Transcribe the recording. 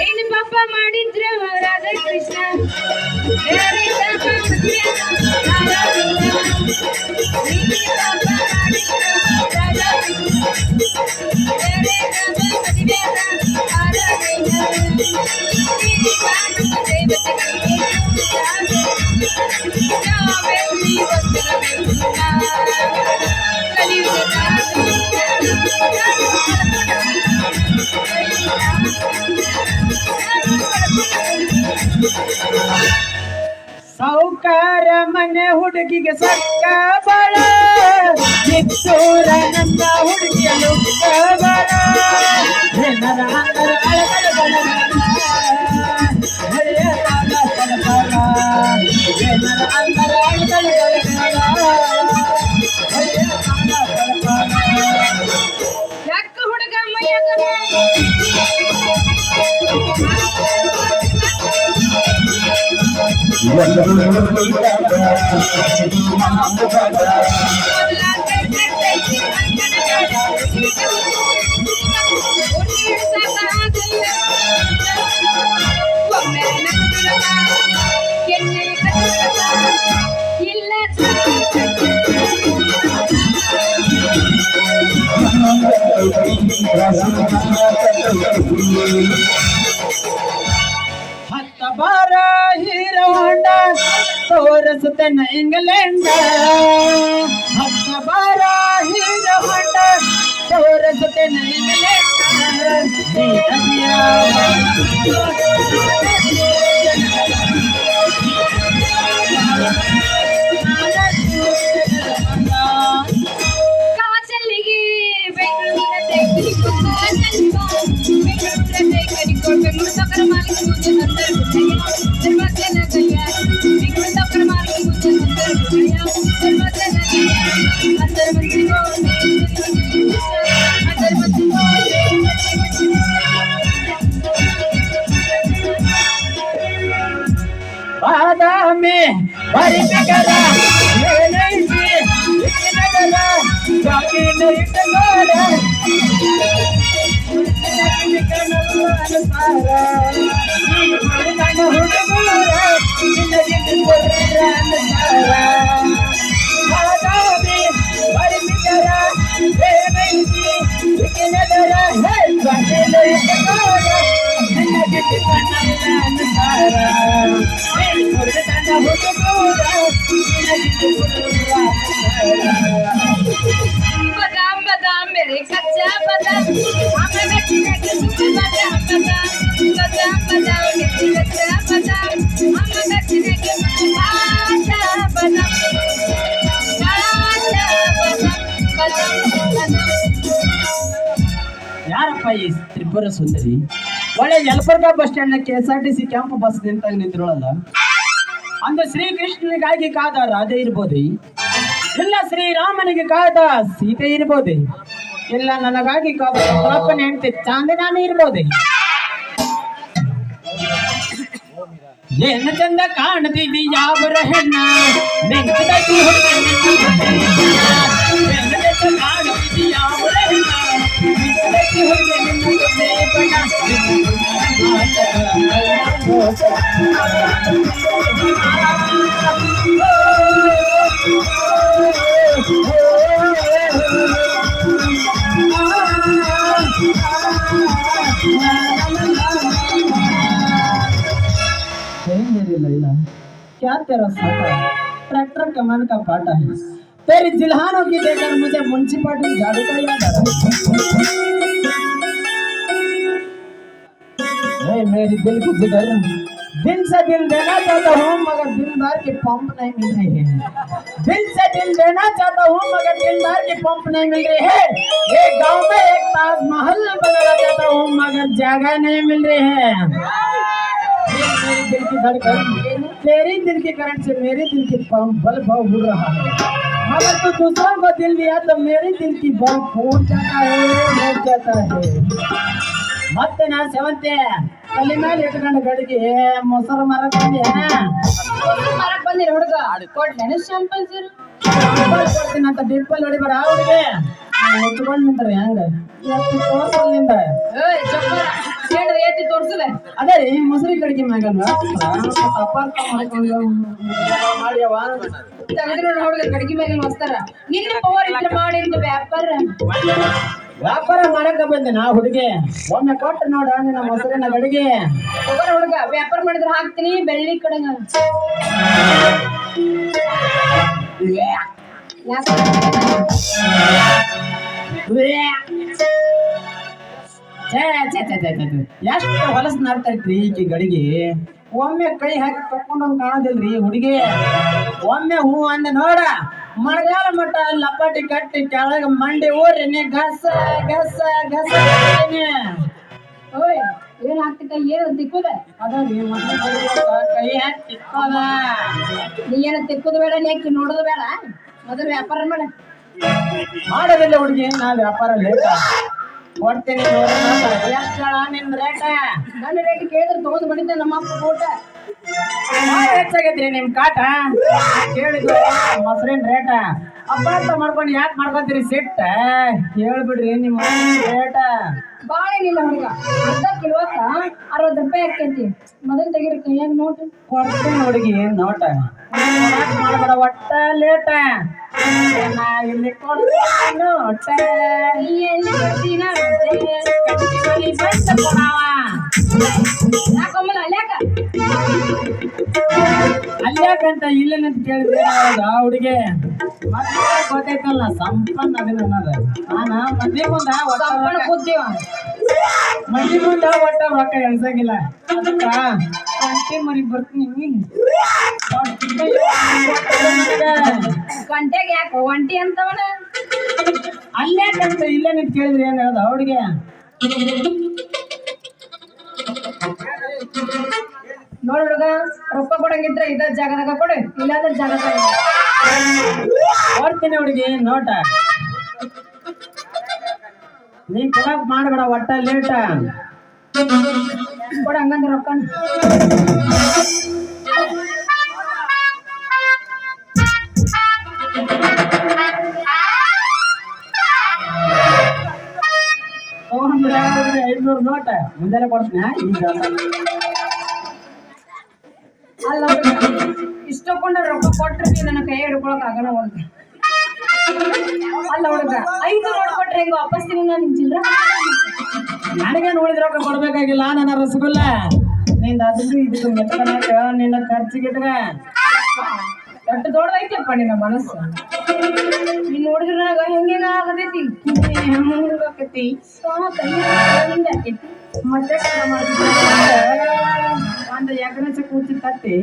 ಏನು ಪಾಪ ಮಾಡಿದ್ರೆ ರಾಧಾ ಕೃಷ್ಣ ಸಾವುಕಾರ ಮನೆ ಹುಡುಗಿಗೆ ಸಕ್ಕ ಬಳ ಕಿತ್ತೂರ ನನ್ನ ಹುಡುಗಿಯ ಲುಕ್ಕ ಬಳ ಜನರ ಅಂತರ ಅಳಗಳ ಹಳೆಯ ಕಾಲ ಸಡಬಳ ಜನರ ಅಂತರ ಅಳಗಳ ಹಳೆಯ ಕಾಲ ಸಡಬಳ ಯಾಕ ಹುಡುಗ ಮೈಯಾಗ ಹತ್ತ ಬಾರ ಹೀರೋ ಹೊಂಡ ತೋರಿಸುತ್ತೇನೆ ಇಂಗ್ಲೆಂಡ್ ಹತ್ತ ಬಾರ ಹೀರೋ ಹೊಂಡ ತೋರಿಸುತ್ತೇನೆ ಇಂಗ್ಲೆಂಡ್ ಕಾಚಲ್ಲಿಗೆ ಬೆಂಗಳೂರಲ್ಲೇ ಬೆಂಗಳೂರು ಸಕ್ಕರ ಮಾಲಿಕ ಮುಂದೆ ಧರ್ಮಸ್ಥಳ ಬೆಂಗಳೂರು ಸಕ್ಕರ ಮಾಲಿಕ ಮುಂದೆ ಧರ್ಮಸ್ಥಳ ಅಂತರ ಬಾದಾಮಿ ಬರಿಬಿಗರ ಏನೈತಿ ನಗರ ಜಾಗಿನ ಇಟ್ಟಗೋರ ಬಾದಾಮಿ ಬರಿಬಿಗರ ಏನೈತಿ ನಗರ ಜಾಗಿನ ಇಟ್ಟಗೋರ बादाम बादाम मेरे कच्चा बादाम हमें बैठने के बादाम बादाम बादाम बादाम मेरे कच्चा बादाम हमें बैठने के बादाम बादाम ಯಾರಪ್ಪ ಈ ತ್ರಿಪುರ ಸುಂದರಿ ಒಳ್ಳೆ ಯಲಬುರ್ಗಾ ಬಸ್ ಸ್ಟ್ಯಾಂಡ್ ನ KSRTC ಕ್ಯಾಂಪ್ ಬಸ್ ನಿಂತಿರೋಳಲ್ಲ ಅಂದು ಶ್ರೀಕೃಷ್ಣನಿಗಾಗಿ ಕಾದ ರಾಧೆ ಇರ್ಬೋದೇ ಇಲ್ಲ ಶ್ರೀರಾಮನಿಗೆ ಕಾದ ಸೀತೆ ಇರ್ಬೋದೇ ಇಲ್ಲ ನನಗಾಗಿ ಕಾದ ಪಾಪನ ಹೆಂಡತಿ ಚಾಂದನಾನಿ ಇರ್ಬೋದೇ ಏನು ಚಂದ ಕಾಣ್ತಿದ್ದಿ ಯಾವರ ಹೆಣ್ಣ ನೆಂಕದಾಗಿ ಕಾಣ್ತಿದ್ದಿ ಯಾವರ ಹೆಣ್ಣ ನೆಂಕದಾಗಿ ಹೊರಗೆ लैला क्या तेरा साटा ट्रैक्टर कमान का पाटा है तेरी जिल्हानों की देखकर मुझे म्युनिसिपालिटी झाड़ू का याद आ रहा है मेरी दिल की जिगर दिल से दिल देना चाहता हूँ मगर दिलदार के पंप नहीं मिल रहे हैं दिल से दिल देना चाहता हूँ मगर दिलदार के पंप नहीं मिल रहे हैं एक गांव में एक ताजमहल बनाना चाहता हूँ मगर जगह नहीं मिल रही है मेरे दिल की धड़कन तेरी दिल के करंट से मेरे दिल के पंप बल भाव उड़ रहा है मगर तू दूसरों को दिल दिया तो मेरे दिल की बल फूट जाता है मर जाता है ಮತ್ತೆ ನಾ 7th ತಲೆ ಮೇಲೆ ಇಟ್ಕೊಂಡು ಗಡಿಗೆ ಮೊಸರು ಮರಕ್ ಮರಕ್ ಬಂದಿರ ಹುಡುಗ ಕೊಡ್ಲೇನು ಶಾಂಪಲ್ ಸೀರು ಕೊಡ್ತೀನಿ ಅಂತ ಡಿಪ್ಪಲ್ ಹೊಡಿಬೇಡ ಅವ್ರಿಗೆ ಮುಚ್ಕೊಂಡು ನಿಂತಾರೆ ಹೆಂಗ ತೋರ್ಸಲ್ಲಿಂದ ಏಯ್ ಚಪ್ಪರ ಹೇಳ್ರಿ ಎತ್ತಿ ತೋರ್ಸುವೆ ಅದೇ ರೀ ಮೊಸರಿ ಗಡಿಗೆ ಮ್ಯಾಗಲ್ಲ ಅಪಾರ್ಥ ಮಾಡ್ಕೊಂಡು ಮಾಡ್ಯವ ತೆಗೆದ್ರು ಹುಡುಗ ಕಡಿಗೆ ಮೇಲೆ ಮಸ್ತಾರ ನಿನ್ನ ಪವರ್ ಇದ್ರೆ ಮಾಡಿಂದ ವ್ಯಾಪಾರ ವ್ಯಾಪಾರ ಮಾಡಕ ಬಂದೆ ನಾ ಹುಡುಗಿ ಒಮ್ಮೆ ಕೊಟ್ಟು ನೋಡ ನಿನ್ನ ಮೊಸರಿನ ಗಡಿಗೆ ತಗೋರ ಹುಡುಗ ವ್ಯಾಪಾರ ಮಾಡಿದ್ರೆ ಹಾಕ್ತೀನಿ ಬೆಳ್ಳಿ ಕಡೆಗ ಎಷ್ಟು ಹೊಲಸ್ ನಾಡ್ತೈತ್ರಿ ಈಕಿ ಗಡಿಗೆ ಒಮ್ಮೆ ಕೈ ಹಾಕಿ ತಕೊಂಡಂಗ್ ಕಾಣೋದಿಲ್ರಿ ಹುಡುಗಿ ಒಮ್ಮೆ ಹೂ ಅಂದೆ ನೋಡ ಮಳೆಗಾಲ ಮಟ್ಟ ಲಪಾಟಿ ಕಟ್ಟಿ ಕೆಳಗ ಮಂಡಿ ಊರಿನಿ ಗಸ ಗಸ ಗಸ ಓಯ್ ಏನ್ ಹಾಕ್ತಿಕ್ಕ ಏನು ತಿಕ್ಕುದ ಅದ್ರಿ ಕೈ ಹಾಕಿ ತಿಕ್ಕೋದ ನೀ ಏನು ತಿಕ್ಕುದು ಬೇಡ ನೆಕ್ಕಿ ನೋಡುದು ಬೇಡ ಮೊದಲು ವ್ಯಾಪಾರ ಮಾಡ ಮಾಡೋದಿಲ್ಲ ಹುಡುಗಿ ನಾ ವ್ಯಾಪಾರ ಲೇಟ ಕೊಡ್ತೀನಿ ಎಷ್ಟು ನಿನ್ ರೇಟ ನನ್ನ ರೇಟ್ ಕೇಳಿದ್ರೆ ತಗೊಂಡು ಬಡಿತೆ ನಮ್ಮ ಅಪ್ಪ ಊಟ ಹೆಚ್ಚಾಗೈತ್ರಿ ನಿಮ್ ಕಾಟ ಕೇಳಿದ್ರು ಮೊಸರಿನ ರೇಟ ಅಪಾರ್ಥ ಮಾಡ್ಕೊಂಡು ಯಾಕೆ ಮಾಡ್ಕೊಂತೀರಿ ಸಿಟ್ಟ ಹೇಳ್ಬಿಡ್ರಿ ನಿಮ್ಮ ರೇಟ ಬಾಳೆನಿಲ್ಲ ಹುಡುಗ ಅರ್ಧ ಕಿಲೋಕ್ಕ 60 ರೂಪಾಯಿ ಆಕೈತಿ ಮೊದಲು ತೆಗಿರಿ ಕೈಯಾಗ ನೋಟ್ ಕೊಡ್ತೀನಿ ಹುಡುಗಿ ನೋಟ ಮಾಡಬೇಡ ಒಟ್ಟ ಲೇಟ ನಾ ಇಲ್ಲಿ ಕೊಡ್ತೀನಿ ನೋಟ ನೀ ಎಲ್ಲಿ ಕೊಡ್ತೀನ ಯಾಕೊಮ್ಮಲ್ಲ ಅಲ್ಯಾಕ ಅಲ್ಯಾಕಂತ ಇಲ್ಲ ನಿಂತ ಕೇಳಿದ್ರೆ ಹುಡುಗಿ ಮತ್ತೆ ಗೊತ್ತೈತಲ್ಲ ಸಂಪನ್ನ ಅದನ್ನ ಅನ್ನೋದು ನಾನು ಮಂದಿ ಮುಂದ ಸಂಪಣ ಕೂತೀವ ಮಂದಿ ಮುಂದ ಒಟ್ಟ ರೊಕ್ಕ ಎಣ್ಸಂಗಿಲ್ಲ ಅದಕ್ಕ ಕಂಟಿ ಮರಿಗ್ ಬರ್ತೀನಿ ಗಂಟೆಗೆ ಯಾಕೆ ಒಂಟಿ ಅಂತವನ ಅಲ್ಯಾಕಂತ ಇಲ್ಲ ನಿಂತ ಕೇಳಿದ್ರೆ ಏನ್ ಹೇಳ್ದ ಹುಡುಗಿ ನೋಡ್ ಹುಡುಗ ರೊಕ್ಕ ಕೊಡಂಗಿದ್ರೆ ಇದ ಜಾಗದಾಗ ಕೊಡು ಇಲ್ಲಾಂದ್ರೆ ಜಾಗದಾಗ ಕೊಡ್ತೀನಿ ಹುಡುಗಿ ನೋಟ ನೀ ಕೊಡಕ್ ಮಾಡ್ಬೇಡ ಒಟ್ಟ ಲೇಟ ಕೊಡ ಹಂಗಂದ್ರೆ ರೊಕ್ಕ ತಗೊಂಡ್ರೆ 500 ನೋಟ ಮುಂದೆಲ್ಲ ಕೊಡ್ತೀನಿ ಈಗ ಅಲ್ಲ ಇಷ್ಟಕೊಂಡ ರೊಕ್ಕ ಕೊಟ್ರೆ ನೀ ನನ್ನ ಕೈ ಹಿಡ್ಕೊಳಕ್ ಆಗಣ ಒಂದು ಅಲ್ಲ ಹುಡುಗ 5 ನೋಟ್ ಕೊಟ್ರೆ ಹೆಂಗ ವಾಪಸ್ ತಿನ್ನ ನಿನ್ ಚಿಲ್ರ ನನಗೆ ನೋಡಿದ ರೊಕ್ಕ ಕೊಡ್ಬೇಕಾಗಿಲ್ಲ ನನ್ನ ರಸಗುಲ್ಲ ನಿಂದ ಅದಕ್ಕೆ ಇದಕ್ಕೆ ಮೆತ್ತಕನಾಕ ನಿನ್ನ ಖರ್ಚಿಗೆ ಇಟ್ಕ ಎಷ್ಟು ದೊಡ್ಡದೈತಪ್ಪ ನಿನ್ನ ಮನಸ್ಸು ನೀನ್ ನೋಡಿದ್ರೆ ನನಗ ಹೆಂಗೇನ ಆಗತೈತಿ ಹೆಂಗಾಕತಿ ಆಕೈತಿ ಮತ್ತೆ ಒಂದು ಎಕರೆ ಕೂತಿ ತತ್ತಿ